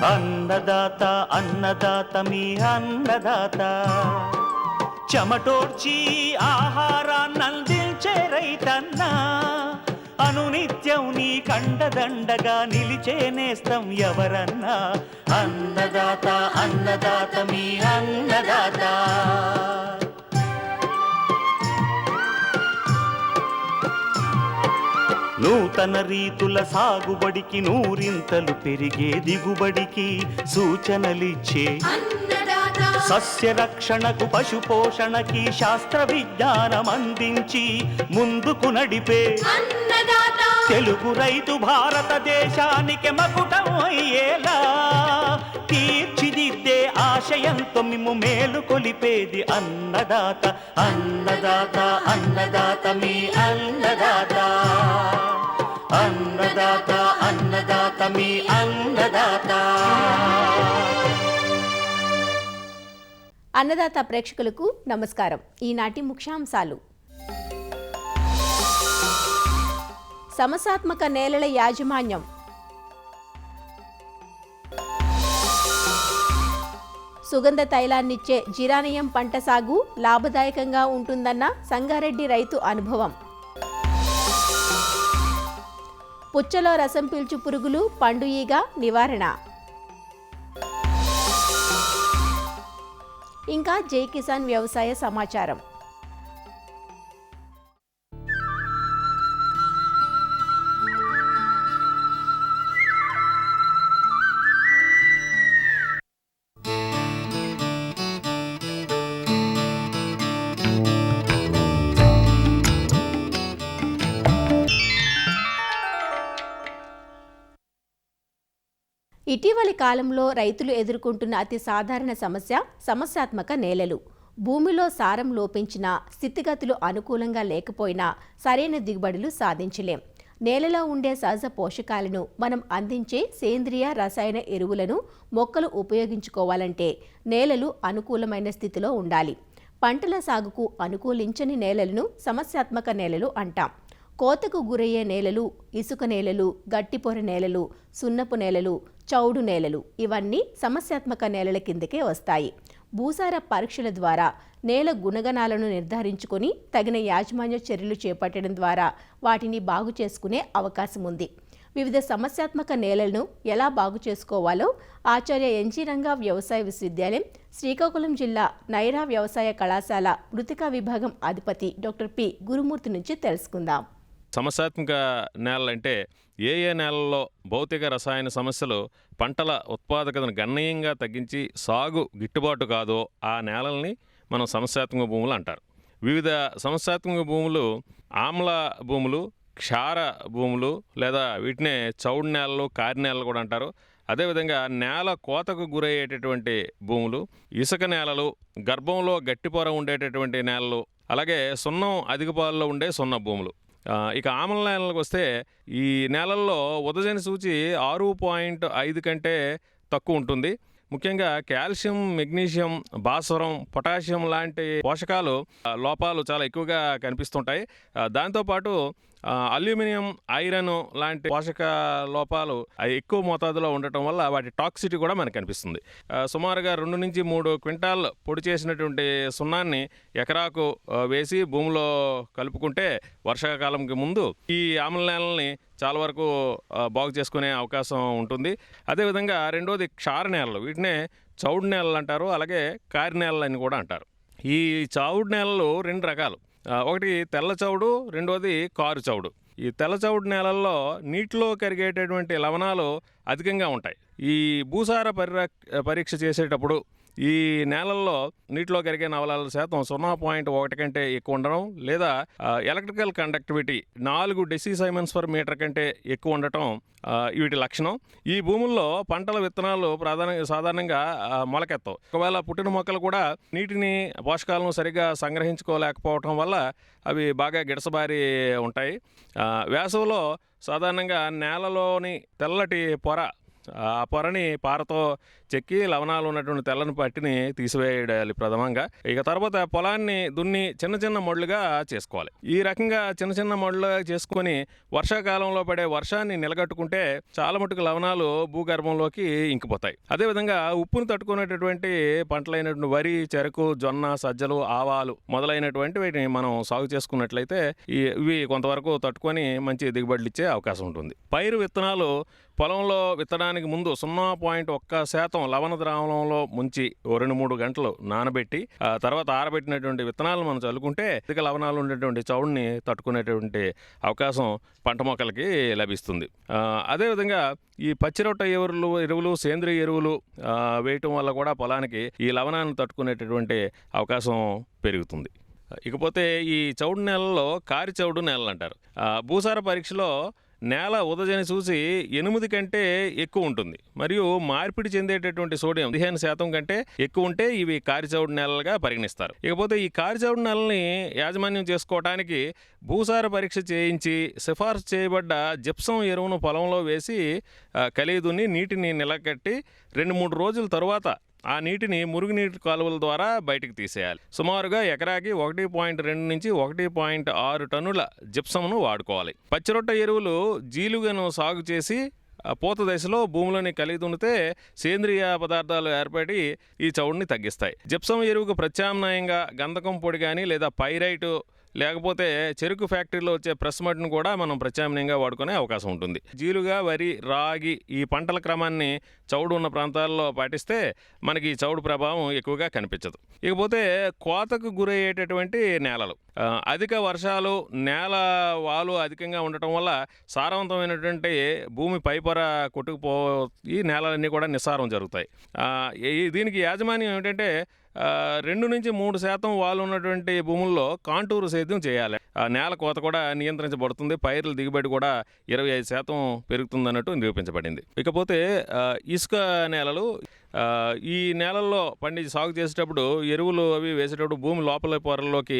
అన్నదాత అన్నదాత మీ అన్నదాత, చెమటోడ్చి ఆహారాన్నందించే రైతన్నా, అనునిత్యం నీ కండదండగా నిలిచే నేస్తం ఎవరన్నా. అన్నదాత అన్నదాత మీ అన్నదాత. నూతన రీతుల సాగుబడికి, నూరింతలు పెరిగే దిగుబడికి సూచనలిచ్చే సస్య రక్షణకు, పశు పోషణకి శాస్త్ర విజ్ఞానం అందించి ముందుకు నడిపే తెలుగు రైతు భారతదేశానికి మకుటం అయ్యేలా తీర్చిదిద్దే ఆశయంతో మిమ్ము మేలు కొలిపేది అన్నదాత. అన్నదాత అన్నదాత మీ అన్నదాత. అన్నదాత అన్నదాత మీ అన్నదాత. అన్నదాత ప్రేక్షకులకు నమస్కారం. ఈనాటి ముఖ్యాంశాలు: సమస్యాత్మక నేలల యాజమాన్యం, సుగంధ తైలాన్నిచ్చే జిరానియం పంట సాగు లాభదాయకంగా ఉంటుందన్న సంగారెడ్డి రైతు అనుభవం, పుచ్చలో రసం పీల్చు పురుగులు పండు ఈగ నివారణ, ఇంకా జై కిసాన్ వ్యవసాయ సమాచారం. ఇటీవలి కాలంలో రైతులు ఎదుర్కొంటున్న అతి సాధారణ సమస్య సమస్యాత్మక నేలలు. భూమిలో సారం లోపించిన, స్థితిగతులు అనుకూలంగా లేకపోయినా సరైన దిగుబడులు సాధించలేం. నేలలో ఉండే సహజ పోషకాలను మనం అందించే సేంద్రియ రసాయన ఎరువులను మొక్కలు ఉపయోగించుకోవాలంటే నేలలు అనుకూలమైన స్థితిలో ఉండాలి. పంటల సాగుకు అనుకూలించని నేలలను సమస్యాత్మక నేలలు అంటాం. కోతకు గురయ్యే నేలలు, ఇసుక నేలలు, గట్టిపొర నేలలు, సున్నపు నేలలు, చౌడు నేలలు ఇవన్నీ సమస్యాత్మక నేలల కిందకే వస్తాయి. భూసార పరీక్షల ద్వారా నేల గుణగణాలను నిర్ధారించుకొని తగిన యాజమాన్య చర్యలు చేపట్టడం ద్వారా వాటిని బాగు చేసుకునే అవకాశం ఉంది. వివిధ సమస్యాత్మక నేలలను ఎలా బాగు చేసుకోవాలో ఆచార్య ఎన్జీ రంగా వ్యవసాయ విశ్వవిద్యాలయం, శ్రీకాకుళం జిల్లా నైరా వ్యవసాయ కళాశాల మృతికా విభాగం అధిపతి డాక్టర్ పి గురుమూర్తి నుంచి తెలుసుకుందాం. సమస్యాత్మక నేలలంటే ఏ నేలల్లో భౌతిక రసాయన సమస్యలు పంటల ఉత్పాదకతను గణనీయంగా తగ్గించి సాగు గిట్టుబాటు కాదో ఆ నేలల్ని మనం సమస్యాత్మక భూములు అంటారు. వివిధ సమస్యాత్మక భూములు ఆమ్ల భూములు, క్షార భూములు లేదా వీటినే చౌడు నేలలు, కారి నేలలు కూడా అంటారు. అదేవిధంగా నేల కోతకు గురయ్యేటటువంటి భూములు, ఇసుక నేలలు, గర్భంలో గట్టిపొర ఉండేటటువంటి నేలలు, అలాగే సున్నం అధిక పాలలో ఉండే సున్న భూములు. ఇక ఆమ్ల నేలలకు వస్తే ఈ నేలల్లో ఉదజని సూచి 6.5 కంటే తక్కువ ఉంటుంది. ముఖ్యంగా కాల్షియం, మెగ్నీషియం, భాస్వరం, పొటాషియం లాంటి పోషకాలు లోపాలు చాలా ఎక్కువగా కనిపిస్తుంటాయి. దాంతోపాటు అల్యూమినియం, ఐరన్ లాంటి పోషక లోపాలు ఎక్కువ మోతాదులో ఉండటం వల్ల వాటి టాక్సిటీ కూడా మనకు కనిపిస్తుంది. సుమారుగా 2 నుంచి 3 క్వింటాల్ పొడి చేసినటువంటి సున్నాన్ని ఎకరాకు వేసి భూమిలో కలుపుకుంటే వర్షాకాలంకి ముందు ఈ ఆమ్ల నేలని చాలా వరకు బాగు చేసుకునే అవకాశం ఉంటుంది. అదేవిధంగా రెండోది క్షార నేలలు, వీటినే చౌడు నేలలు అంటారు, అలాగే కారి నేలలు అని కూడా అంటారు. ఈ చౌడు నేలలు 2 రకాలు. ఒకటి తెల్ల చౌడు, రెండోది కారు చౌడు. ఈ తెల్ల చౌడు నేలల్లో నీటిలో కరిగేటటువంటి లవణాలు అధికంగా ఉంటాయి. ఈ భూసార పరీక్ష చేసేటప్పుడు ఈ నేలల్లో నీటిలో కరిగే లవణాల శాతం 0.1 కంటే ఎక్కువ ఉండడం, లేదా ఎలక్ట్రికల్ కండక్టివిటీ 4 డెసిసైమన్స్/మీటర్ కంటే ఎక్కువ ఉండటం వీటి లక్షణం. ఈ భూముల్లో పంటల విత్తనాలు సాధారణంగా మొలకెత్తవు. ఒకవేళ పుట్టిన మొక్కలు కూడా నీటిని, పోషకాలను సరిగ్గా సంగ్రహించుకోలేకపోవటం వల్ల అవి బాగా గిడసబారి ఉంటాయి. వేసవిలో సాధారణంగా నేలలోని తెల్లటి పొర ఆ పొరని పారతో చెక్కి లవణాలు ఉన్నటువంటి తెల్లని పట్టిని తీసివేయాలి ప్రథమంగా. ఇక తర్వాత పొలాన్ని దున్ని చిన్న చిన్న మడులుగా చేసుకోవాలి. ఈ రకంగా చిన్న చిన్న మడులుగా చేసుకొని వర్షాకాలంలో పడే వర్షాన్ని నిలగట్టుకుంటే చాలా మటుకు లవణాలు భూగర్భంలోకి ఇంకిపోతాయి. అదేవిధంగా ఉప్పును తట్టుకునేటటువంటి పంటలైనటువంటి వరి, చెరకు, జొన్న, సజ్జలు, ఆవాలు మొదలైనటువంటి వీటిని మనం సాగు చేసుకున్నట్లయితే ఇవి కొంతవరకు తట్టుకొని మంచి దిగుబడులు ఇచ్చే అవకాశం ఉంటుంది. పైరు విత్తనాలు పొలంలో విత్తడానికి ముందు 0.1% లవణ ద్రావణంలో ముంచి 2-3 గంటలు నానబెట్టి తర్వాత ఆరబెట్టినటువంటి విత్తనాలను మనం చల్లుకుంటే అధిక లవణాలు ఉండేటువంటి చౌడుని తట్టుకునేటువంటి అవకాశం పంట మొక్కలకి లభిస్తుంది. అదేవిధంగా ఈ పచ్చిరొట్ట ఎరువులు, సేంద్రియ ఎరువులు వేయటం వల్ల కూడా పొలానికి ఈ లవణాన్ని తట్టుకునేటటువంటి అవకాశం పెరుగుతుంది. ఇకపోతే ఈ చౌడు నేలలో కారి చౌడు నేలలు అంటారు. భూసార పరీక్షలో నేల ఉదజని చూసి 8 కంటే ఎక్కువ ఉంటుంది మరియు మార్పిడి చెందేటటువంటి సోడియం 15% కంటే ఎక్కువ ఉంటే ఇవి కారిచౌడు నేలలుగా పరిగణిస్తారు. ఇకపోతే ఈ కారిచౌడు నేలని యాజమాన్యం చేసుకోవడానికి భూసార పరీక్ష చేయించి సిఫార్సు చేయబడ్డ జిప్సం ఎరువును పొలంలో వేసి కలిదుని నీటిని నిలకట్టి 2-3 రోజుల తరువాత ఆ నీటిని మురుగునీటి కాలువల ద్వారా బయటకు తీసేయాలి. సుమారుగా ఎకరాకి 1.2 నుంచి 1.6 టన్నుల జిప్సంను వాడుకోవాలి. పచ్చిరొట్ట ఎరువులు జీలుగను సాగు చేసి పూత దశలో భూమిలోని కలిగి దున్నితే సేంద్రియ పదార్థాలు ఏర్పడి ఈ చౌడుని తగ్గిస్తాయి. జిప్సం ఎరువుకు ప్రత్యామ్నాయంగా గంధకం పొడి కానీ లేదా పైరైటు లేకపోతే చెరుకు ఫ్యాక్టరీలో వచ్చే ప్రెస్ మడ్ను కూడా మనం ప్రత్యామ్నాయంగా వాడుకునే అవకాశం ఉంటుంది. జీలుగా, వరి, రాగి ఈ పంటల క్రమాన్ని చౌడు ఉన్న ప్రాంతాల్లో పాటిస్తే మనకి ఈ చౌడు ప్రభావం ఎక్కువగా కనిపించదు. ఇకపోతే కోతకు గురయ్యేటటువంటి నేలలు, అధిక వర్షాలు, నేల వాలు అధికంగా ఉండటం వల్ల సారవంతమైనటువంటి భూమి పైపొర కొట్టుకుపోయి నేలలన్నీ కూడా నిస్సారం జరుగుతాయి. దీనికి యాజమాన్యం ఏమిటంటే 2-3% వాలు ఉన్నటువంటి భూముల్లో కాంటూరు సేద్యం చేయాలి. నేల కోత కూడా నియంత్రించబడుతుంది. పైర్ల దిగుబడి కూడా 25% పెరుగుతుందన్నట్టు నిరూపించబడింది. ఇకపోతే ఇసుక నేలలు, ఈ నేలల్లో సాగు చేసేటప్పుడు ఎరువులు అవి వేసేటప్పుడు భూమి లోపల పొరల్లోకి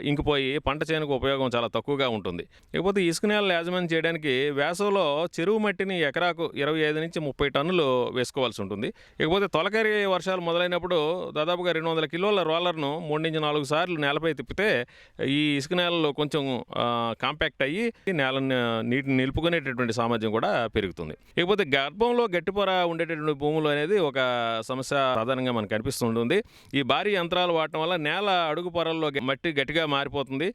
ఇంకిపోయి పంట చేనుకు ఉపయోగం చాలా తక్కువగా ఉంటుంది. ఇకపోతే ఇసుక నేలలు యాజమాన్యం చేయడానికి వేసవిలో చెరువు మట్టిని ఎకరాకు 25 నుంచి 30 టన్నులు వేసుకోవాల్సి ఉంటుంది. ఇకపోతే తొలకరి వర్షాలు మొదలైనప్పుడు దాదాపుగా 200 కిలోల రోలర్ను 3-4 సార్లు నేలపై తిప్పితే ఈ ఇసుక నేలలు కొంచెం కాంపాక్ట్ అయ్యి నీటిని నిలుపుకునేటటువంటి సామర్థ్యం కూడా పెరుగుతుంది. ఇకపోతే గర్భంలో గట్టిపొర ఉండేటటువంటి భూములు అనేది ఒక సమస్య సాధారణంగా మనకు కనిపిస్తుంటుంది. ఈ భారీ యంత్రాలు వాడటం వల్ల నేల అడుగు పొరల్లో మట్టి గట్టిగా మారిపోతుంది.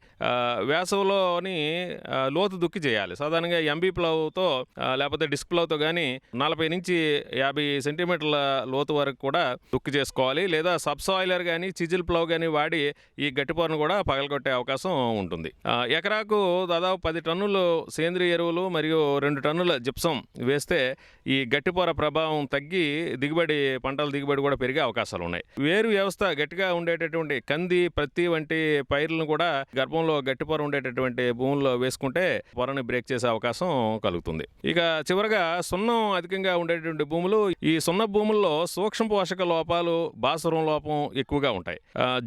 వేసవిలోని లోతు దుక్కి చేయాలి. సాధారణంగా ఎంబీ ప్లవ్తో లేకపోతే డిస్క్ ప్లవ్తో కానీ 40 నుంచి 50 సెంటీమీటర్ల లోతు వరకు కూడా దుక్కి చేసుకోవాలి. లేదా సబ్సాయిలర్ కానీ చిజిల్ ప్లవ్ కానీ వాడి ఈ గట్టి పొరను కూడా పగలగొట్టే అవకాశం ఉంటుంది. ఎకరాకు దాదాపు 10 టన్నులు సేంద్రియ ఎరువులు మరియు 2 టన్నుల జిప్సం వేస్తే ఈ గట్టిపొర ప్రభావం తగ్గి పంటల దిగుబడి కూడా పెరిగే అవకాశాలు ఉన్నాయి. వేరు వ్యవస్థ గట్టిగా ఉండేటటువంటి కంది, ప్రత్తి వంటి పైర్లను కూడా గర్భంలో గట్టిపొర ఉండేటటువంటి భూముల్లో వేసుకుంటే పొరని బ్రేక్ చేసే అవకాశం కలుగుతుంది. ఇక చివరగా సున్నం అధికంగా ఉండేటువంటి భూములు, ఈ సున్న భూముల్లో సూక్ష్మ పోషక లోపాలు, భాస్వరం లోపం ఎక్కువగా ఉంటాయి.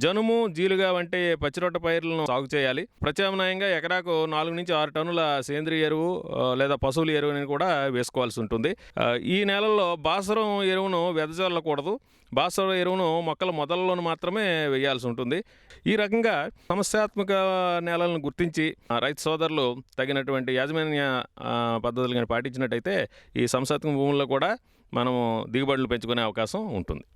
జనుము, జీలుగా వంటి పచ్చిరొట్ట పైర్లను సాగు చేయాలి. ప్రత్యామ్నాయంగా ఎకరాకు 4-6 టన్నుల సేంద్రియ ఎరువు లేదా పశువుల ఎరువుని కూడా వేసుకోవాల్సి ఉంటుంది. ఈ నేలల్లో భాస్వరం ఎరువును వెదజల్లకూడదు. భాస్వర ఎరువును మొక్కల మొదల్లోనూ మాత్రమే వేయాల్సి ఉంటుంది. ఈ రకంగా సమస్యాత్మక నేలలను గుర్తించి రైతు సోదరులు తగినటువంటి యాజమాన్య పద్ధతులు కానీ పాటించినట్టయితే ఈ సమస్యాత్మక భూముల్లో కూడా మనము దిగుబడులు పెంచుకునే అవకాశం ఉంటుంది.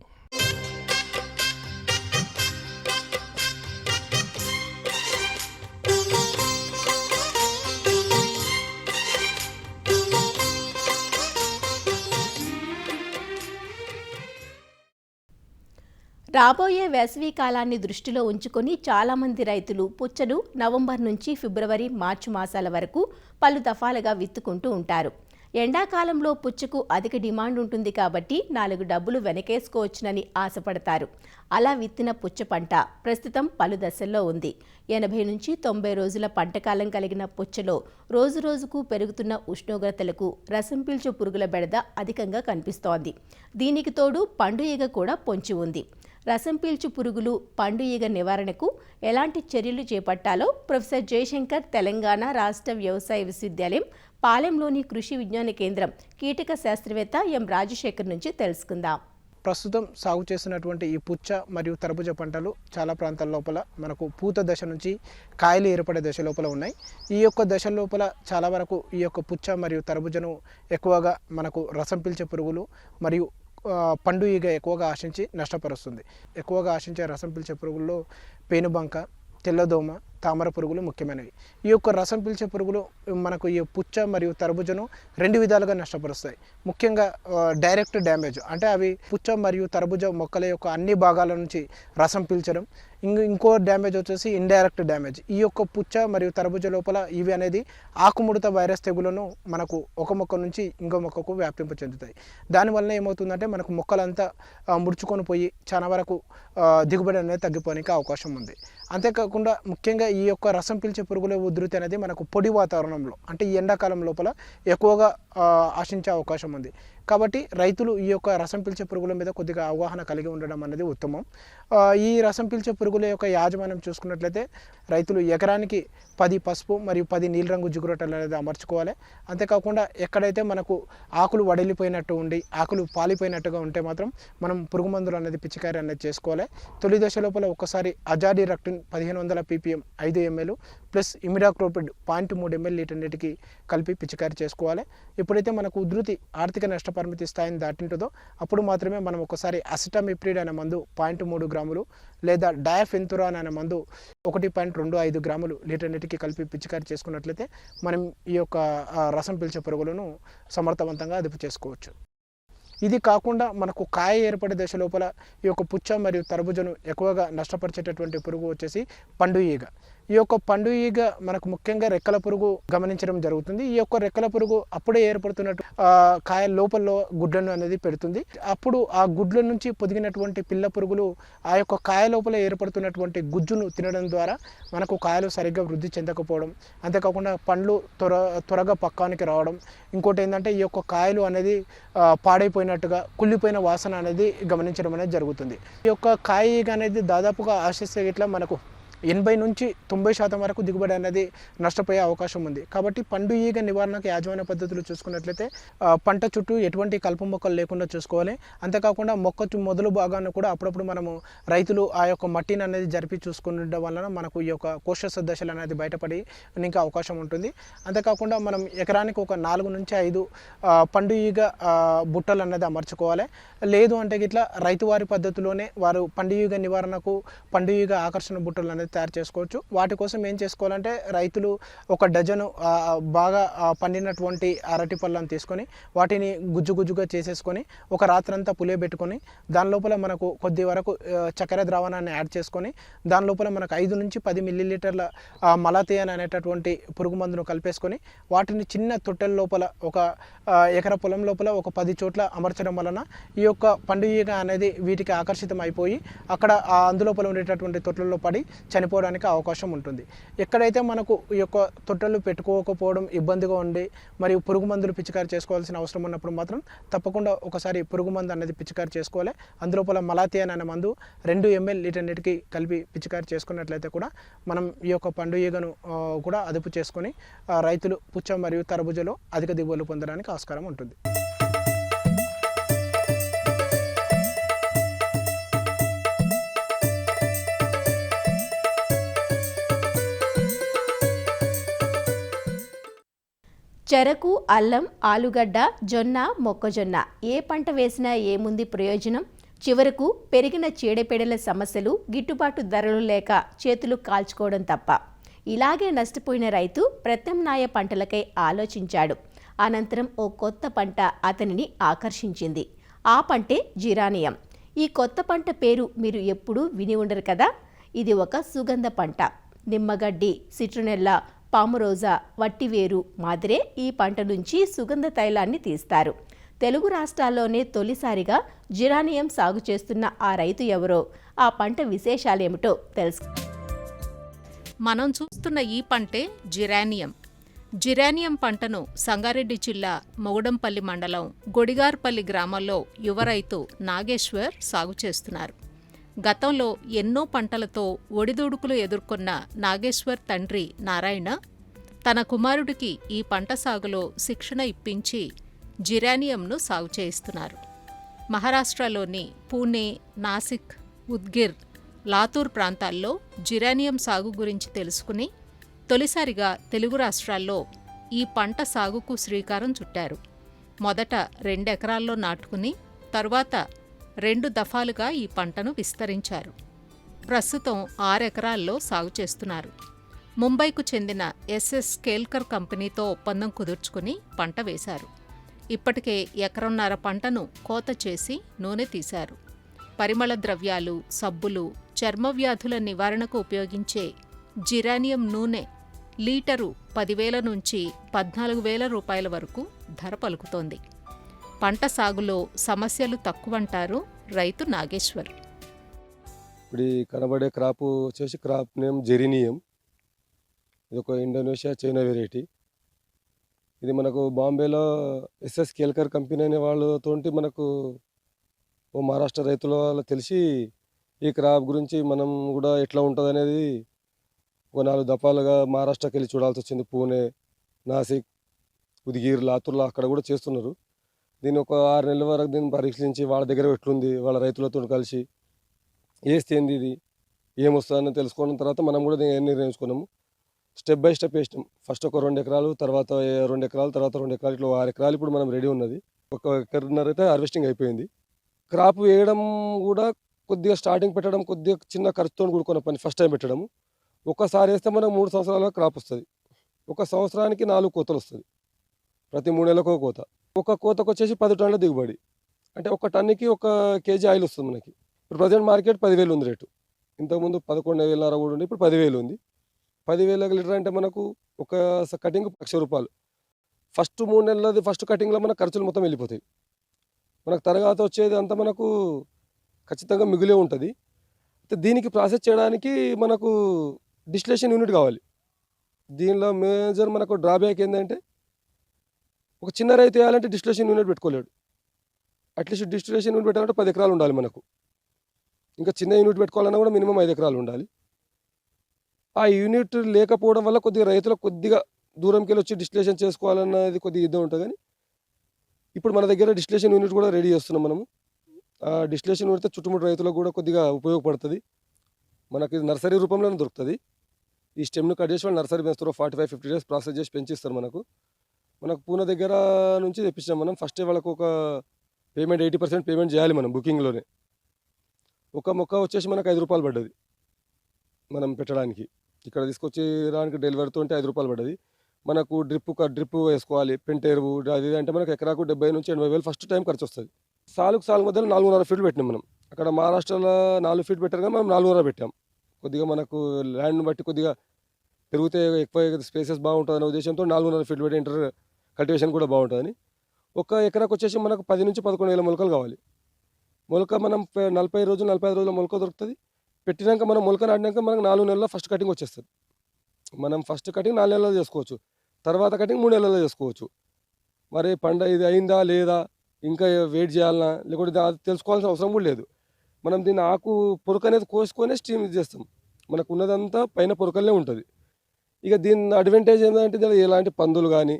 రాబోయే వేసవి కాలాన్ని దృష్టిలో ఉంచుకొని చాలామంది రైతులు పుచ్చను నవంబర్ నుంచి ఫిబ్రవరి, మార్చి మాసాల వరకు పలు దఫాలుగా విత్తుకుంటూ ఉంటారు. ఎండాకాలంలో పుచ్చకు అధిక డిమాండ్ ఉంటుంది కాబట్టి 4 డబ్బులు వెనకేసుకోవచ్చునని ఆశపడతారు. అలా విత్తిన పుచ్చ పంట ప్రస్తుతం పలు దశల్లో ఉంది. 80 నుంచి 90 రోజుల పంటకాలం కలిగిన పుచ్చలో రోజురోజుకు పెరుగుతున్న ఉష్ణోగ్రతలకు రసం పీల్చు పురుగుల బెడద అధికంగా కనిపిస్తోంది. దీనికి తోడు పండు ఈగ కూడా పొంచి ఉంది. రసం పీల్చు పురుగులు, పండు ఈగ నివారణకు ఎలాంటి చర్యలు చేపట్టాలో ప్రొఫెసర్ జయశంకర్ తెలంగాణ రాష్ట్ర వ్యవసాయ విశ్వవిద్యాలయం పాలెంలోని కృషి విజ్ఞాన కేంద్రం కీటక శాస్త్రవేత్త ఎం రాజశేఖర్ నుంచి తెలుసుకుందాం. ప్రస్తుతం సాగు చేస్తున్నటువంటి ఈ పుచ్చ మరియు తర్బూజ పంటలు చాలా ప్రాంతాల లోపల మనకు పూత దశ నుంచి కాయలు ఏర్పడే దశ లోపల ఉన్నాయి. ఈ యొక్క దశ లోపల చాలా వరకు ఈ యొక్క పుచ్చ మరియు తర్బూజను ఎక్కువగా మనకు రసం పీల్చే పురుగులు మరియు పండు ఈగ ఎక్కువగా ఆశించి నష్టపరుస్తుంది. ఎక్కువగా ఆశించే రసం పీల్చే పురుగుల్లో పేనుబంక, తెల్లదోమ, తామర పురుగులు ముఖ్యమైనవి. ఈ యొక్క రసం పీల్చే పురుగులు మనకు ఈ పుచ్చ మరియు తర్బూజను రెండు విధాలుగా నష్టపరుస్తాయి. ముఖ్యంగా డైరెక్ట్ డ్యామేజ్ అంటే అవి పుచ్చ మరియు తర్బూజ మొక్కల యొక్క అన్ని భాగాల నుంచి రసం పీల్చడం. ఇంకో డ్యామేజ్ వచ్చేసి ఇండైరెక్ట్ డ్యామేజ్. ఈ యొక్క పుచ్చ మరియు తర్బూజ లోపల ఇవి అనేది ఆకుముడత వైరస్ తెగులను మనకు ఒక మొక్క నుంచి ఇంకో మొక్కకు వ్యాపింప చెందుతాయి. దానివల్ల ఏమవుతుందంటే మనకు మొక్కలంతా ముడుచుకొని పోయి చాలా వరకు దిగుబడి అనేది తగ్గిపోవడానికి అవకాశం ఉంది. అంతేకాకుండా ముఖ్యంగా ఈ యొక్క రసం పీల్చే పురుగుల ఉధృతి అనేది మనకు పొడి వాతావరణంలో అంటే ఈ ఎండాకాలం లోపల ఎక్కువగా ఆశించే అవకాశం ఉంది. కాబట్టి రైతులు ఈ యొక్క రసం పీల్చే పురుగుల మీద కొద్దిగా అవగాహన కలిగి ఉండడం అనేది ఉత్తమం. ఈ రసం పీల్చే పురుగుల యొక్క యాజమాన్యం చూసుకున్నట్లయితే రైతులు ఎకరానికి 10 పసుపు మరియు 10 నీలి రంగు జిగురొట్టలు అనేది అమర్చుకోవాలి. అంతేకాకుండా ఎక్కడైతే మనకు ఆకులు వడిలిపోయినట్టు ఉండి ఆకులు పాలిపోయినట్టుగా ఉంటే మాత్రం మనం పురుగు మందులు అనేది పిచికారీ అనేది చేసుకోవాలి. తొలి దశ లోపల ఒకసారి azadirachtin 1500 ppm 5 ml plus imidacloprid 0.3 ml litre నీటికి కలిపి పిచికారీ చేసుకోవాలి. ఎప్పుడైతే మనకు ఉధృతి ఆర్థిక నష్టపరిమితి స్థాయిని దాటింటుందో అప్పుడు మాత్రమే మనం ఒకసారి అసిటమిప్రిడ్ అనే మందు 0.3 గ్రాములు లేదా డయాఫెన్తురాన్ అనే మందు 1.25 గ్రాములు లీటర్ నీటికి కలిపి పిచికారీ చేసుకున్నట్లయితే మనం ఈ యొక్క రసం పీల్చే పురుగులను సమర్థవంతంగా అదుపు చేసుకోవచ్చు. ఇది కాకుండా మనకు కాయ ఏర్పడే దశ లోపల ఈ యొక్క పుచ్చ మరియు తర్బూజను ఎక్కువగా నష్టపరిచేటటువంటి పురుగు వచ్చేసి పండు ఈగ. ఈ యొక్క పండు ఈగ మనకు ముఖ్యంగా రెక్కల పురుగు గమనించడం జరుగుతుంది. ఈ యొక్క రెక్కల పురుగు అప్పుడే ఏర్పడుతున్నట్టు కాయ లోపల గుడ్లను అనేది పెడుతుంది. అప్పుడు ఆ గుడ్ల నుంచి పొదిగినటువంటి పిల్ల పురుగులు ఆ యొక్క కాయ లోపల ఏర్పడుతున్నటువంటి గుజ్జును తినడం ద్వారా మనకు కాయలు సరిగ్గా వృద్ధి చెందకపోవడం, అంతేకాకుండా పండ్లు త్వరగా పక్కానికి రావడం, ఇంకోటి ఏంటంటే ఈ యొక్క కాయలు అనేది పాడైపోయినట్టుగా కుళ్ళిపోయిన వాసన అనేది గమనించడం అనేది జరుగుతుంది. ఈ యొక్క కాయ ఈగ అనేది దాదాపుగా ఆశిస్తే ఇట్లా మనకు 80 నుంచి 90% వరకు దిగుబడి అనేది నష్టపోయే అవకాశం ఉంది. కాబట్టి పండు ఈగ నివారణకు యాజమాన్య పద్ధతులు చూసుకున్నట్లయితే పంట చుట్టూ ఎటువంటి కలుపు మొక్కలు లేకుండా చూసుకోవాలి. అంతేకాకుండా మొక్క మొదలు భాగాన్ని కూడా అప్పుడప్పుడు మనము రైతులు ఆ యొక్క మట్టిని అనేది జరిపి చూసుకునడం వలన మనకు ఈ యొక్క కోశ దశలు అనేది బయటపడి ఇంకా అవకాశం ఉంటుంది. అంతేకాకుండా మనం ఎకరానికి ఒక 4 నుంచి 5 పండు ఈగ బుట్టలు అనేది అమర్చుకోవాలి. లేదు అంటే ఇట్లా రైతువారి పద్ధతిలోనే వారు పండు ఈగ నివారణకు పండు ఈగ ఆకర్షణ బుట్టలు అనేది తయారు చేసుకోవచ్చు. వాటి కోసం ఏం చేసుకోవాలంటే రైతులు ఒక డజను బాగా పండినటువంటి అరటి పళ్ళను తీసుకొని వాటిని గుజ్జుగా చేసేసుకొని ఒక రాత్రంతా పులియబెట్టుకొని దాని లోపల మనకు కొద్ది వరకు చక్కెర ద్రావణాన్ని యాడ్ చేసుకొని దాని లోపల మనకు 5 నుంచి 10 మిల్లీలీటర్ల మలాథియాన్ అనేటటువంటి పురుగు మందును కలిపేసుకొని వాటిని చిన్న తొట్టెల లోపల ఒక ఎకర పొలం లోపల ఒక 10 చోట్ల అమర్చడం వలన ఈ యొక్క పండు ఈగ అనేది వీటికి ఆకర్షితం అయిపోయి అక్కడ అందులోపల ఉండేటటువంటి తొట్టెల్లో పడి చనిపోవడానికి అవకాశం ఉంటుంది. ఎక్కడైతే మనకు ఈ యొక్క తొట్టెలు పెట్టుకోకపోవడం ఇబ్బందిగా ఉండి మరియు పురుగు మందులు పిచికారీ చేసుకోవాల్సిన అవసరం ఉన్నప్పుడు మాత్రం తప్పకుండా ఒకసారి పురుగు మందు అనేది పిచికారీ చేసుకోవాలి. అందులోపల మలాథియాన్ అనే మందు 2 ml లీటర్ నీటికి కలిపి పిచికారీ చేసుకున్నట్లయితే కూడా మనం ఈ యొక్క పండు ఈగను కూడా అదుపు చేసుకొని రైతులు పుచ్చ మరియు తర్బూజలో అధిక దిగుబడులు పొందడానికి ఆస్కారం ఉంటుంది. చెరకు, అల్లం, ఆలుగడ్డ, జొన్న, మొక్కజొన్న ఏ పంట వేసినా ఏముంది ప్రయోజనం? చివరకు పెరిగిన చీడపీడల సమస్యలు, గిట్టుబాటు ధరలు లేక చేతులు కాల్చుకోవడం తప్ప. ఇలాగే నష్టపోయిన రైతు ప్రత్యామ్నాయ పంటలకై ఆలోచించాడు. అనంతరం ఓ కొత్త పంట అతనిని ఆకర్షించింది. ఆ పంటే జిరానియం. ఈ కొత్త పంట పేరు మీరు ఎప్పుడూ విని ఉండరు కదా. ఇది ఒక సుగంధ పంట. నిమ్మగడ్డి, సిట్రునెల్లా, పామురోజా, వట్టివేరు మాదిరే ఈ పంట నుంచి సుగంధ తైలాన్ని తీస్తారు. తెలుగు రాష్ట్రాల్లోనే తొలిసారిగా జిరానియం సాగు చేస్తున్న ఆ రైతు ఎవరో, ఆ పంట విశేషాలేమిటో తెలుసు. మనం చూస్తున్న ఈ పంటే జిరానియం. జిరానియం పంటను సంగారెడ్డి జిల్లా మొగడంపల్లి మండలం గొడిగార్పల్లి గ్రామంలో యువ రైతు నాగేశ్వర్ సాగు చేస్తున్నారు. గతంలో ఎన్నో పంటలతో ఒడిదుడుకులు ఎదుర్కొన్న నాగేశ్వర్ తండ్రి నారాయణ తన కుమారుడికి ఈ పంట సాగులో శిక్షణ ఇప్పించి జిరానియంను సాగు చేయిస్తున్నారు. మహారాష్ట్రలోని పూణే, నాసిక్, ఉద్గిర్, లాతూర్ ప్రాంతాల్లో జిరానియం సాగు గురించి తెలుసుకుని తొలిసారిగా తెలుగు రాష్ట్రాల్లో ఈ పంట సాగుకు శ్రీకారం చుట్టారు. మొదట 2 ఎకరాల్లో నాటుకుని తరువాత 2 దఫాలుగా ఈ పంటను విస్తరించారు. ప్రస్తుతం 6 ఎకరాల్లో సాగు చేస్తున్నారు. ముంబైకు చెందిన ఎస్ఎస్ కేల్కర్ కంపెనీతో ఒప్పందం కుదుర్చుకుని పంట వేశారు. ఇప్పటికే 1.5 ఎకరం పంటను కోత చేసి నూనె తీశారు. పరిమళ ద్రవ్యాలు, సబ్బులు, చర్మ వ్యాధుల నివారణకు ఉపయోగించే జిరానియం నూనె లీటరు 10,000 నుంచి 14,000 రూపాయల వరకు ధర పలుకుతోంది. పంట సాగులో సమస్యలు తక్కువంటారు రైతు నాగేశ్వర్. ఇప్పుడు ఈ కనబడే క్రాప్ వచ్చేసి క్రాప్ నేమ్ జెరీనియం. ఇది ఒక ఇండోనేషియా, చైనా వెరైటీ. ఇది మనకు బాంబేలో ఎస్ఎస్ కేల్కర్ కంపెనీ అనే వాళ్ళతోటి మనకు ఓ మహారాష్ట్ర రైతుల వాళ్ళు తెలిసి ఈ క్రాప్ గురించి మనం కూడా ఎట్లా ఉంటుంది అనేది ఒక 4 దఫాలుగా మహారాష్ట్రకి వెళ్ళి చూడాల్సి వచ్చింది. పూణే, నాసిక్, ఉద్గిర్, లాతూర్లో అక్కడ కూడా చేస్తున్నారు. దీన్ని ఒక 6 నెలల వరకు దీన్ని పరీక్షించి వాళ్ళ దగ్గర ఎట్లుంది, వాళ్ళ రైతులతో కలిసి వేస్తే ఏంది ఇది ఏమొస్తుందని తెలుసుకున్న తర్వాత మనం కూడా దీన్ని నిర్ణయించుకున్నాము. స్టెప్ బై స్టెప్ వేసినాం. ఫస్ట్ ఒక 2 ఎకరాలు, తర్వాత 2 ఎకరాలు, తర్వాత 2 ఎకరాలు, ఇట్లా 6 ఎకరాలు ఇప్పుడు మనం రెడీ ఉన్నది. 1 ఎకరన్నర అయితే హార్వెస్టింగ్ అయిపోయింది. క్రాప్ వేయడం కూడా కొద్దిగా స్టార్టింగ్ పెట్టడం కొద్దిగా చిన్న ఖర్చుతో కూడుకున్న పని. ఫస్ట్ టైం పెట్టడం ఒక్కసారి వేస్తే మనకు 3 సంవత్సరాల క్రాప్ వస్తుంది. 1 సంవత్సరానికి 4 కోతలు వస్తుంది. ప్రతి 3 నెలలకు కోత. ఒక కోతకు వచ్చేసి 10 టన్నుల దిగుబడి. అంటే 1 టన్నుకి 1 కేజీ ఆయిల్ వస్తుంది మనకి. ఇప్పుడు ప్రజెంట్ మార్కెట్ 10,000 ఉంది రేటు. ఇంతకుముందు 11,500 కూడా ఉంది, ఇప్పుడు 10,000 ఉంది. 10,000 లీటర్ అంటే మనకు ఒక కటింగ్ 1,00,000 రూపాయలు. ఫస్ట్ 3 నెలలది ఫస్ట్ కటింగ్లో మన ఖర్చులు మొత్తం వెళ్ళిపోతాయి. మనకు తర్వాత వచ్చేది అంతా మనకు ఖచ్చితంగా మిగిలే ఉంటుంది. దీనికి ప్రాసెస్ చేయడానికి మనకు డిస్టిలేషన్ యూనిట్ కావాలి. దీనిలో మేజర్ మనకు డ్రాబ్యాక్ ఏంటంటే ఒక చిన్న రైతు వేయాలంటే డిస్టిలేషన్ యూనిట్ పెట్టుకోలేడు. అట్లీస్ట్ డిస్టిలేషన్ యూనిట్ పెట్టాలంటే 10 ఎకరాలు ఉండాలి మనకు. ఇంకా చిన్న యూనిట్ పెట్టుకోవాలన్నా కూడా మినిమం 5 ఎకరాలు ఉండాలి. ఆ యూనిట్ లేకపోవడం వల్ల కొద్దిగా రైతులకు కొద్దిగా దూరంకి వెళ్ళి వచ్చి డిస్టిలేషన్ చేసుకోవాలన్నది కొద్దిగా ఇద్దం ఉంటుంది. కానీ ఇప్పుడు మన దగ్గర డిస్టిలేషన్ యూనిట్ కూడా రెడీ చేస్తున్నాం మనము. ఆ డిస్టిలేషన్ యూనిట్ చుట్టుముట్టు రైతులకు కూడా కొద్దిగా ఉపయోగపడుతుంది. మనకి నర్సరీ రూపంలోనే దొరుకుతుంది. ఈ స్టెమ్ను కట్ చేసి వాళ్ళు నర్సరీ పెంచుతారు. 45-50 డేస్ ప్రాసెస్ చేసి పెంచిస్తారు మనకు. పూణే దగ్గర నుంచి తెప్పించాం మనం. ఫస్టే వాళ్ళకు ఒక పేమెంట్ 80% పేమెంట్ చేయాలి మనం బుకింగ్లోనే. ఒక మొక్క వచ్చేసి మనకు 5 రూపాయలు పడ్డది మనం పెట్టడానికి. ఇక్కడ తీసుకొచ్చి రానికి డెలివరీతో ఉంటే 5 రూపాయలు పడ్డది. మనకు డ్రిప్ వేసుకోవాలి, పెంటెరువు అది అంటే మనకు ఎకరాకు 70,000 నుంచి 80,000 ఫస్ట్ టైం ఖర్చు వస్తుంది. సాలుకు మధ్యలో 4.5 ఫీట్లు పెట్టినాం మనం. అక్కడ మహారాష్ట్రలో 4 ఫీట్ పెట్టారు కానీ మనం 4.5 పెట్టాం. కొద్దిగా మనకు ల్యాండ్ని బట్టి కొద్దిగా పెరిగితే ఎక్కువ స్పేసెస్ బాగుంటుందనే ఉద్దేశంతో 4.5 ఫీట్లు పెట్టి ఇంటర్ కల్టివేషన్ కూడా బాగుంటుందని. 1 ఎకరాకు వచ్చేసి మనకు 10 నుంచి 11,000 మొలకలు కావాలి. మొలక మనం 40 రోజులు 45 రోజుల మొలక దొరుకుతుంది. పెట్టినాక మనం మొలక నాటినాక మనకు 4 నెలల్లో ఫస్ట్ కటింగ్ వచ్చేస్తుంది. మనం ఫస్ట్ కటింగ్ 4 నెలల్లో చేసుకోవచ్చు, తర్వాత కటింగ్ 3 నెలల్లో చేసుకోవచ్చు. మరి ఇది అయిందా లేదా, ఇంకా వెయిట్ చేయాలన్నా లేకపోతే అది తెలుసుకోవాల్సిన అవసరం కూడా లేదు. మనం దీన్ని ఆకు పొరుకు అనేది కోసుకొని స్టీమ్ చేస్తాం. మనకు ఉన్నదంతా పైన పొరుకల్లే ఉంటుంది. ఇక దీని అడ్వాంటేజ్ ఏంటంటే దీనిలో ఎలాంటి పందులు కానీ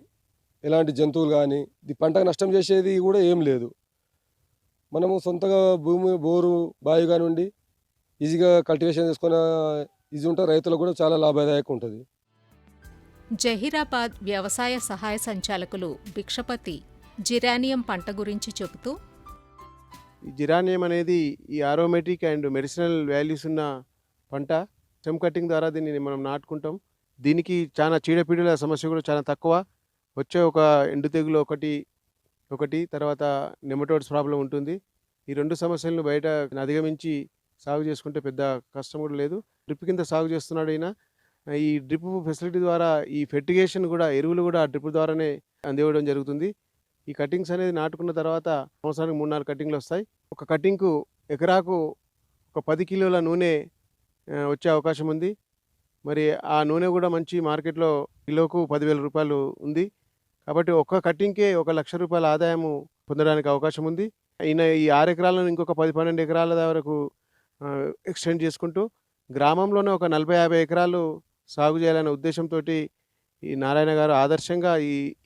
ఎలాంటి జంతువులు కానీ ఈ పంటకు నష్టం చేసేది కూడా ఏం లేదు. మనము సొంతగా భూమి బోరు బావి కానివ్వండి ఈజీగా కల్టివేషన్ చేసుకున్న ఈజీ ఉంటే రైతులకు కూడా చాలా లాభదాయకం ఉంటుంది. జహీరాబాద్ వ్యవసాయ సహాయ సంచాలకులు భిక్షపతి జిరానియం పంట గురించి చెబుతూ, ఈ జిరానియం అనేది ఈ ఆరోమేటిక్ అండ్ మెడిసినల్ వాల్యూస్ ఉన్న పంట. స్టెమ్ కటింగ్ ద్వారా దీన్ని మనం నాటుకుంటాం. దీనికి చాలా చీడపీడల సమస్య కూడా చాలా తక్కువ. వచ్చే ఒక ఎండు తెగులు ఒకటి తర్వాత నెమటోడ్స్ ప్రాబ్లం ఉంటుంది. ఈ 2 సమస్యలను బయట అధిగమించి సాగు చేసుకుంటే పెద్ద కష్టం కూడా లేదు. డ్రిప్ కింద సాగు చేస్తున్నాడు ఈయన. ఈ డ్రిప్ ఫెసిలిటీ ద్వారా ఈ ఫెర్టిగేషన్ కూడా ఎరువులు కూడా డ్రిప్ ద్వారానే అందివ్వడం జరుగుతుంది. ఈ కటింగ్స్ అనేది నాటుకున్న తర్వాత సంవత్సరానికి 3-4 కటింగ్లు వస్తాయి. ఒక కటింగ్కు ఎకరాకు ఒక 10 కిలోల నూనె వచ్చే అవకాశం ఉంది. మరి ఆ నూనె కూడా మంచి మార్కెట్లో కిలోకు 10,000 రూపాయలు ఉంది. కాబట్టి ఒక్క కటింగ్కే 1,00,000 రూపాయల ఆదాయము పొందడానికి అవకాశం ఉంది. ఈయన ఈ 6 ఎకరాలను ఇంకొక 10-12 ఎకరాల వరకు ఎక్స్టెండ్ చేసుకుంటూ గ్రామంలోనే ఒక 40-50 ఎకరాలు సాగు చేయాలనే ఉద్దేశంతో ఈ నారాయణ గారు ఆదర్శంగా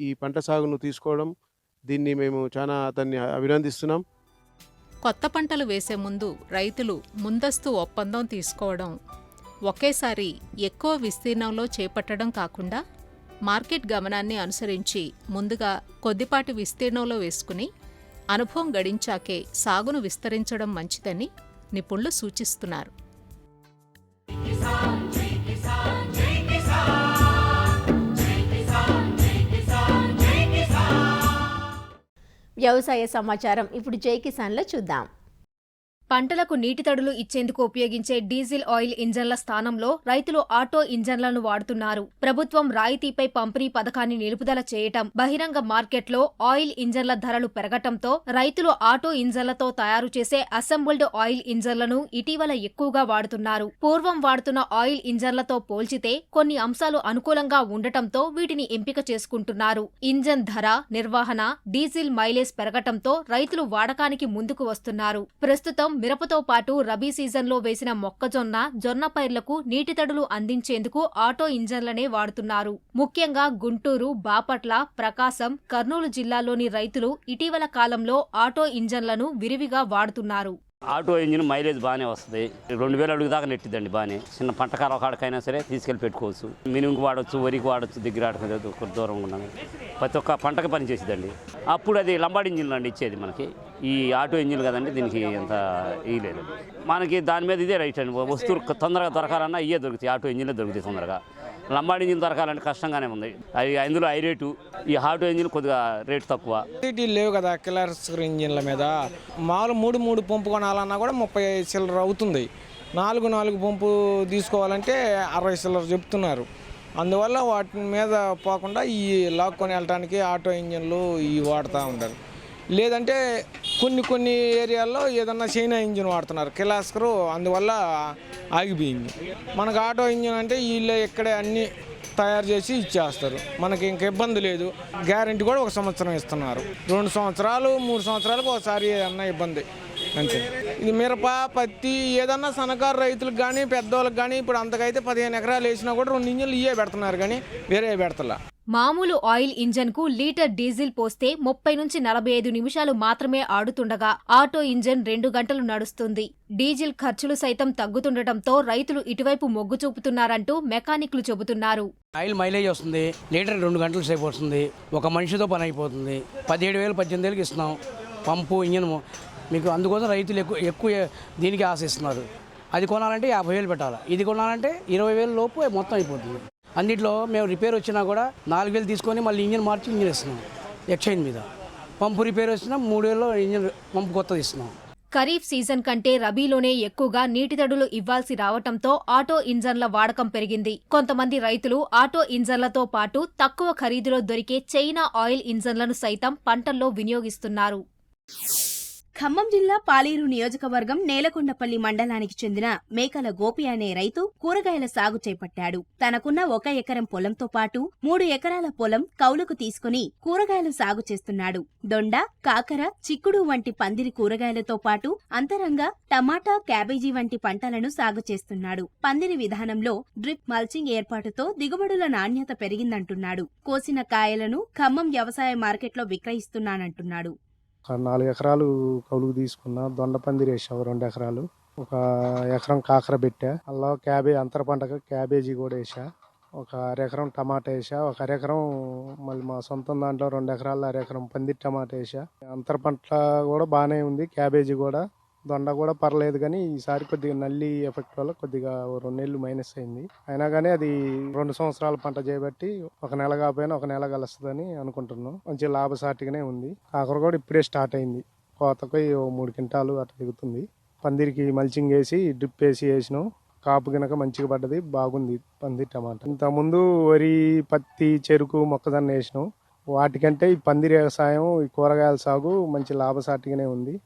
ఈ పంట సాగును తీసుకోవడం, దీన్ని మేము చాలా అతన్ని అభినందిస్తున్నాం. కొత్త పంటలు వేసే ముందు రైతులు ముందస్తు ఒప్పందం తీసుకోవడం, ఒకేసారి ఎక్కువ విస్తీర్ణంలో చేపట్టడం కాకుండా మార్కెట్ గమనాన్ని అనుసరించి ముందుగా కొద్దిపాటి విస్తీర్ణంలో వేసుకుని అనుభవం గడించాకే సాగును విస్తరించడం మంచిదని నిపుణులు సూచిస్తున్నారు. వ్యవసాయ సమాచారం ఇప్పుడు జై కిసాన్లో చూద్దాం. పంటలకు నీటి తడులు ఇచ్చేందుకు ఉపయోగించే డీజిల్ ఆయిల్ ఇంజన్ల స్థానంలో రైతులు ఆటో ఇంజన్లను వాడుతున్నారు. ప్రభుత్వం రాయితీపై పంపిణీ పథకాన్ని నిలుపుదల చేయటం, బహిరంగ మార్కెట్లో ఆయిల్ ఇంజన్ల ధరలు పెరగటంతో రైతులు ఆటో ఇంజన్లతో తయారు చేసే అసెంబుల్డ్ ఆయిల్ ఇంజన్లను ఇటీవల ఎక్కువగా వాడుతున్నారు. పూర్వం వాడుతున్న ఆయిల్ ఇంజన్లతో పోల్చితే కొన్ని అంశాలు అనుకూలంగా ఉండటంతో వీటిని ఎంపిక చేసుకుంటున్నారు. ఇంజన్ ధర, నిర్వహణ, డీజిల్ మైలేజ్ పెరగటంతో రైతులు వాడకానికి ముందుకు వస్తున్నారు. ప్రస్తుతం మిరపతో పాటు రబీ సీజన్లో వేసిన మొక్కజొన్న, జొన్న పైర్లకు నీటి తడులు అందించేందుకు ఆటో ఇంజన్లనే వాడుతున్నారు. ముఖ్యంగా గుంటూరు, బాపట్ల, ప్రకాశం, కర్నూలు జిల్లాలోని రైతులు ఇటీవల కాలంలో ఆటో ఇంజన్లను విరివిగా వాడుతున్నారు. ఆటో ఇంజిన్ మైలేజ్ బాగానే వస్తుంది. 2000 అడుగు దాకా నెట్టిద్దండి బాగానే. చిన్న పంటకాల కాడకైనా సరే తీసుకెళ్ళి పెట్టుకోవచ్చు. మినుముకి వాడచ్చు, వరికి వాడచ్చు, దగ్గర దూరం ఉన్నాను. ప్రతి ఒక్క పంటకి పని చేసేదండి. అప్పుడు అది లంబాడి ఇంజిన్లు అండి ఇచ్చేది మనకి. ఈ ఆటో ఇంజిన్ కదండి, దీనికి ఎంత ఇయ్యలేదు మనకి. దాని మీద ఇదే రైట్ అండి. వస్తువులు తొందరగా దొరకాలన్నా ఇవే దొరుకుతాయి, ఆటో ఇంజిన్లే దొరుకుతాయి తొందరగా. లంబాడి ఇంజిన్ దొరకాలంటే కష్టంగానే ఉంది. అది అందులో హై రేటు, ఈ ఆటో ఇంజిన్ కొద్దిగా రేటు తక్కువ. లేవు కదా కిల్లర్స్ ఇంజిన్ల మీద. మామూలు 3 పంపు కొనాలన్నా కూడా 30 చిల్లర అవుతుంది. 4 పంపు తీసుకోవాలంటే 60 చిల్లర చెప్తున్నారు. అందువల్ల వాటి మీద పోకుండా ఈ లాక్కొని వెళ్ళడానికి ఆటో ఇంజిన్లు ఇవి వాడుతూ ఉంటారు. లేదంటే కొన్ని ఏరియాల్లో ఏదన్నా చైనా ఇంజిన్ వాడుతున్నారు కిలాస్కరు, అందువల్ల ఆగిపోయింది. మనకు ఆటో ఇంజిన్ అంటే వీళ్ళే ఇక్కడే అన్నీ తయారు చేసి ఇచ్చేస్తారు, మనకి ఇంక ఇబ్బంది లేదు. గ్యారెంటీ కూడా 1 సంవత్సరం ఇస్తున్నారు. 2 సంవత్సరాలు 3 సంవత్సరాలకు ఒకసారి ఏదన్నా ఇబ్బంది అంతే. ఇది మిరప, పత్తి ఏదన్నా సన్నకారు రైతులకు కానీ పెద్దవాళ్ళకి కానీ ఇప్పుడు అంతకైతే 15 ఎకరాలు వేసినా కూడా 2 ఇంజిన్లు ఇవే పెడుతున్నారు కానీ వేరే పెడతలా. మామూలు ఆయిల్ ఇంజన్కు లీటర్ డీజిల్ పోస్తే 30 నుంచి 45 నిమిషాలు మాత్రమే ఆడుతుండగా ఆటో ఇంజన్ 2 గంటలు నడుస్తుంది. డీజిల్ ఖర్చులు సైతం తగ్గుతుండటంతో రైతులు ఇటువైపు మొగ్గు చూపుతున్నారంటూ మెకానిక్లు చెబుతున్నారు. ఆయిల్ మైలేజ్ వస్తుంది, లీటర్ 2 గంటల సేపు వస్తుంది, ఒక మనిషితో పని అయిపోతుంది. 17,000 18,000కి ఇస్తున్నాం పంపు ఇంజన్ మీకు. అందుకోసం రైతులు ఎక్కువ దీనికి ఆశిస్తున్నారు. అది కొనాలంటే 50,000 పెట్టాలి, ఇది కొనాలంటే 20,000 లోపు మొత్తం అయిపోతుంది. అన్నింటిలో మేము రిపేర్ వచ్చినా కూడా 4,000 తీసుకొని మళ్ళీ ఇంజిన్ మార్చి ఇంజిన్ ఇస్తున్నాం ఎక్స్చేంజ్ మీద. పంపు రిపేర్ వచ్చినా 3,000లో ఇంజిన్ పంపు కొత్తది ఇస్తున్నాం. ఖరీఫ్ సీజన్ కంటే రబీలోనే ఎక్కువగా నీటి తడులు ఇవ్వాల్సి రావటంతో ఆటో ఇంజన్ల వాడకం పెరిగింది. కొంతమంది రైతులు ఆటో ఇంజన్లతో పాటు తక్కువ ఖరీదులో దొరికే చైనా ఆయిల్ ఇంజన్లను సైతం పంటల్లో వినియోగిస్తున్నారు. ఖమ్మం జిల్లా పాలేరు నియోజకవర్గం నేలకొండపల్లి మండలానికి చెందిన మేకల గోపి అనే రైతు కూరగాయల సాగు చేపట్టాడు. తనకున్న 1 ఎకరం పొలంతో పాటు 3 ఎకరాల పొలం కౌలుకు తీసుకుని కూరగాయలు సాగు చేస్తున్నాడు. దొండ, కాకర, చిక్కుడు వంటి పందిరి కూరగాయలతో పాటు అంతరంగా టమాటా, క్యాబేజీ వంటి పంటలను సాగు చేస్తున్నాడు. పందిరి విధానంలో డ్రిప్ మల్చింగ్ ఏర్పాటుతో దిగుబడుల నాణ్యత పెరిగిందంటున్నాడు. కోసిన కాయలను ఖమ్మం వ్యవసాయ మార్కెట్లో విక్రయిస్తున్నానంటున్నాడు. 4 ఎకరాలు కౌలుకు తీసుకున్నా. దొండ పందిరి వేసావు 2 ఎకరాలు, 1 ఎకరం కాకర పెట్టా. అలా అంతర పంటగా క్యాబేజీ కూడా వేసా. 1 ఎకరం టమాటా వేసా. 1 ఎకరం మళ్ళీ మా సొంతం దాంట్లో 2 ఎకరాలు 1 ఎకరం పందిరి టమాటా వేసా. అంతర పంట కూడా బాగానే ఉంది. క్యాబేజీ కూడా, దొండ కూడా పర్లేదు. కానీ ఈసారి కొద్దిగా నల్లి ఎఫెక్ట్ వల్ల కొద్దిగా 2 నెలలు మైనస్ అయింది. అయినా కానీ అది 2 సంవత్సరాల పంట చేయబట్టి 1 నెల కాకపోయినా 1 నెల కలుస్తుందని అనుకుంటున్నాం. మంచి లాభసాటిగానే ఉంది. కాకర కూడా ఇప్పుడే స్టార్ట్ అయింది. కోతకు 3 క్వింటాలు అట్లా దిగుతుంది. పందిరికి మల్చింగ్ వేసి డ్రిప్ వేసినాం. కాపు గినక మంచిగా పడ్డది, బాగుంది పందిరి టమాటా. ఇంతకుముందు వరి, పత్తి, చెరుకు, మొక్కజొన్న వేసినాం. వాటికంటే ఈ పందిరి వ్యవసాయం, ఈ కూరగాయల సాగు మంచి లాభసాటిగానే ఉంది.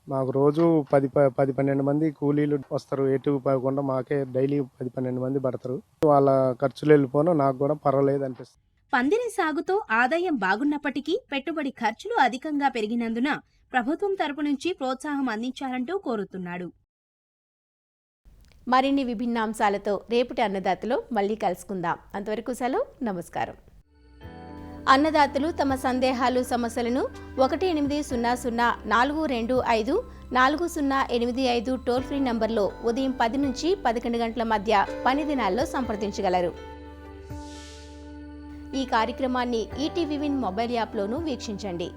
మాకు రోజు 10-12 మంది కూలీలు వస్తారు. ఎటు పోకుండా మాకే డైలీ 10-12 మంది పడతారు. వాళ్ళ ఖర్చులు వెళ్ళిపోను, నాకు కూడా పర్వాలేదు అనిపిస్తుంది. పందిరి సాగుతో ఆదాయం బాగున్నప్పటికీ పెట్టుబడి ఖర్చులు అధికంగా పెరిగినందున ప్రభుత్వం తరపు నుంచి ప్రోత్సాహం అందించాలంటూ కోరుతున్నాడు. మరిన్ని విభిన్న అంశాలతో రేపటి అన్నదాతలో మళ్ళీ కలుసుకుందాం. అంతవరకు సెలవు, నమస్కారం. అన్నదాతలు తమ సందేహాలు, సమస్యలను 18004254085 టోల్ ఫ్రీ నంబర్లో ఉదయం 10 నుంచి 11 గంటల మధ్య పని దినాల్లో సంప్రదించగలరు. ఈ కార్యక్రమాన్ని ఈటీవీ విన్ మొబైల్ యాప్లోనూ వీక్షించండి.